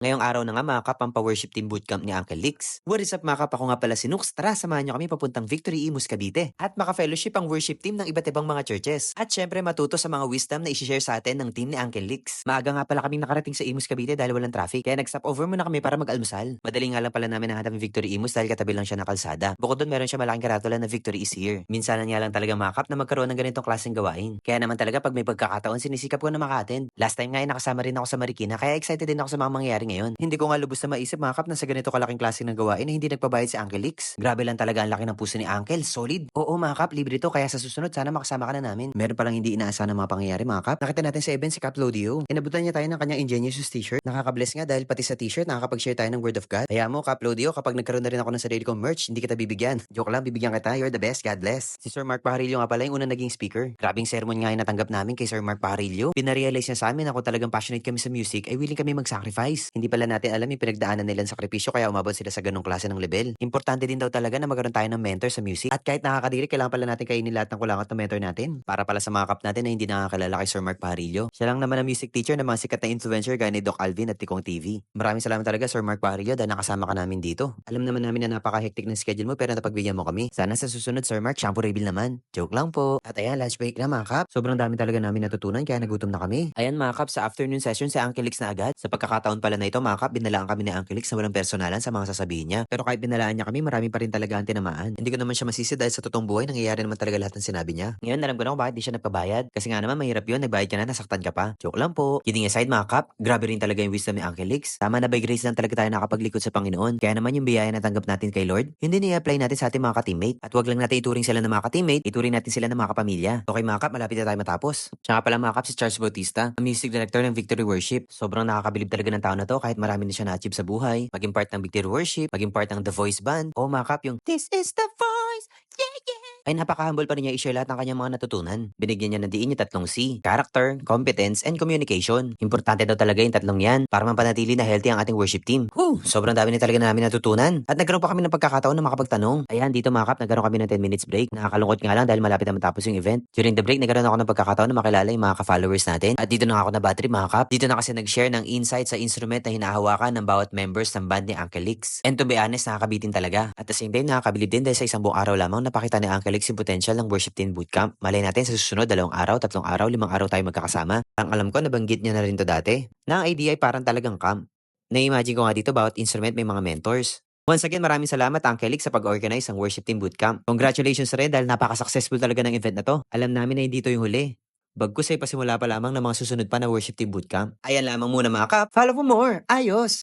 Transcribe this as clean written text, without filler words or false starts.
Ngayong araw na nga mga kap ang pa-worship team bootcamp ni Uncle Lix. What is up mga kap? Ako nga pala si Nux. Tara, samahan niyo kami papuntang Victory Imus, Cavite. At maka-fellowship ang worship team ng iba't ibang mga churches. At syempre matuto sa mga wisdom na isi-share sa atin ng team ni Uncle Lix. Maaga nga pala kaming nakarating sa Imus, Cavite dahil walang traffic. Kaya nag-stop over muna kami para mag-almusal. Madali nga lang pala namin nahanap yung Victory Imus dahil katabi lang siya ng kalsada. Bukod doon meron siya malaking karatula na Victory is here. Minsan nga lang talaga mga kap na magkaroon ng ganitong klaseng gawain. Kaya naman talaga pag may pagkakataon sinisikap ko na maka-attend. Last time nga ay nakasama rin ako sa Marikina kaya excited din ako sa mga mangyayari ngayon. Hindi ko nga lubos na maisip mga kap na sa ganito kalaking klase ng gawain na hindi nagpabayad si Uncle Lix. Grabe lang talaga ang laki ng puso ni Uncle, solid. Oo mga kap, libre to kaya sa susunod sana makasama ka na namin. Meron palang hindi inaasahan ng mga pangyayari mga kap. Nakita natin sa event si Cap Lodio. Inabutan niya tayo ng kanyang ingenious t-shirt. Nakaka-bless nga dahil pati sa t-shirt nakakapag-share tayo ng word of God. Kaya mo Cap Lodio, kapag nagkaroon na rin ako ng sarili kong merch, hindi kita bibigyan. Joke lang, bibigyan kita. You're the best. God bless. Si Sir Mark Pajarillo nga pala yung unang naging speaker. Grabing sermon nga yung natanggap namin kay Sir Mark Pajarillo. Pinarealize niya sa amin na kung talagang passionate kami sa music ay willing kami mag-sacrifice. Hindi pala natin alam yung pinagdaanan nilang sakripisyo kaya umabot sila sa ganung klase ng level. Importante din daw talaga na magkaroon tayo ng mentor sa music. At kahit nakakadiri, kailangan pala natin kainin lahat ng kulangot ng mentor natin. Para pala sa mga kap natin na hindi nakakilala kay Sir Mark Pajarillo. Siya lang naman ang music teacher ng mga sikat na influencer gaya ni Doc Alvin at Tikong TV. Maraming salamat talaga Sir Mark Pajarillo dahil nakasama ka namin dito. Alam naman namin na napaka-hectic ng schedule mo pero napagbigyan mo kami. Sana sa susunod Sir Mark, shampoo reveal naman. Joke lang po. At ayan, lunch break na mga kap. Sobrang dami talaga namin natutunan kaya nagutom na kami. Ayan mga kap, sa afternoon session si Uncle Lix na agad. Sa pagkakataon pala na ito mga kap, binalaan kami ni Uncle Lix na walang personalan sa mga sasabihin niya. Pero kahit binalaan niya kami, marami pa rin talaga ang tinamaan. Hindi ko naman siya masisi dahil sa totoong buhay nangyayari naman talaga lahat ng sinabi niya. Ngayon alam ko na kung bakit di siya nagpabayad. Kasi nga naman mahirap yun, nagbayad ka na, nasaktan ka pa. Joke lang po. Kidding aside mga kap, grabe rin talaga yung wisdom ni Uncle Lix. Tama na by grace lang talaga tayo nakapaglikod sa Panginoon. Kaya naman yung biyaya na tanggap natin kay Lord, hindi ni-apply natin sa ating mga ka-teammate. At wag lang natin ituring sila ng mga ka-teammate, ituring natin sila ng mga kapamilya. Okay mga kap, malapit na tayo matapos. Siya nga pala mga kap si Charles Bautista, ang music director ng Victory Worship. Sobrang nakakabilib talaga ng tao na to kahit marami na siya na-achieve sa buhay. Maging part ng Victory Worship, maging part ng The Voice Band. O mga kap yung This is the Voice! Yeah, yeah! Ay napaka-humble pa rin niya i-share lahat ng kanyang mga natutunan. Binigyan niya ng diin yung tatlong C, character, competence, and communication. Importante daw talaga yung tatlong yan para mapanatili na healthy ang ating worship team. Sobrang dami na talaga namin natutunan. At nagkaroon pa kami ng pagkakataon na makapagtanong. Ayan, dito mga kap, nagkaroon kami ng 10 minutes break. Nakakalungkot nga lang dahil malapit na matapos yung event. During the break, nagkaroon ako ng pagkakataon na makilala yung mga ka-followers natin. At dito na ako na battery mga kap. Dito na kasi nag-share ng insight sa instrument na hinahawakan ng bawat members ng band ni Uncle Lix. And to be honest, nakakabitin talaga. At the same time, nakakabilib din dahil sa isang buong araw lamang napakita ni Uncle Lix yung potential ng worship team bootcamp. Malay natin sa susunod, 2 araw, 3 araw, 5 araw tayo magkakasama. Ang alam ko, nabanggit niya na rin to dati. Na ang idea ay parang talagang camp. Na-imagine ko nga dito bawat instrument may mga mentors. Once again, maraming salamat Uncle Lix sa pag-organize ng worship team bootcamp. Congratulations rin dahil napaka-successful talaga ng event na to. Alam namin na hindi ito yung huli. Bagkus ay pasimula pa lamang ng mga susunod pa na worship team bootcamp. Ayan lamang muna mga kap. Follow for more. Ayos!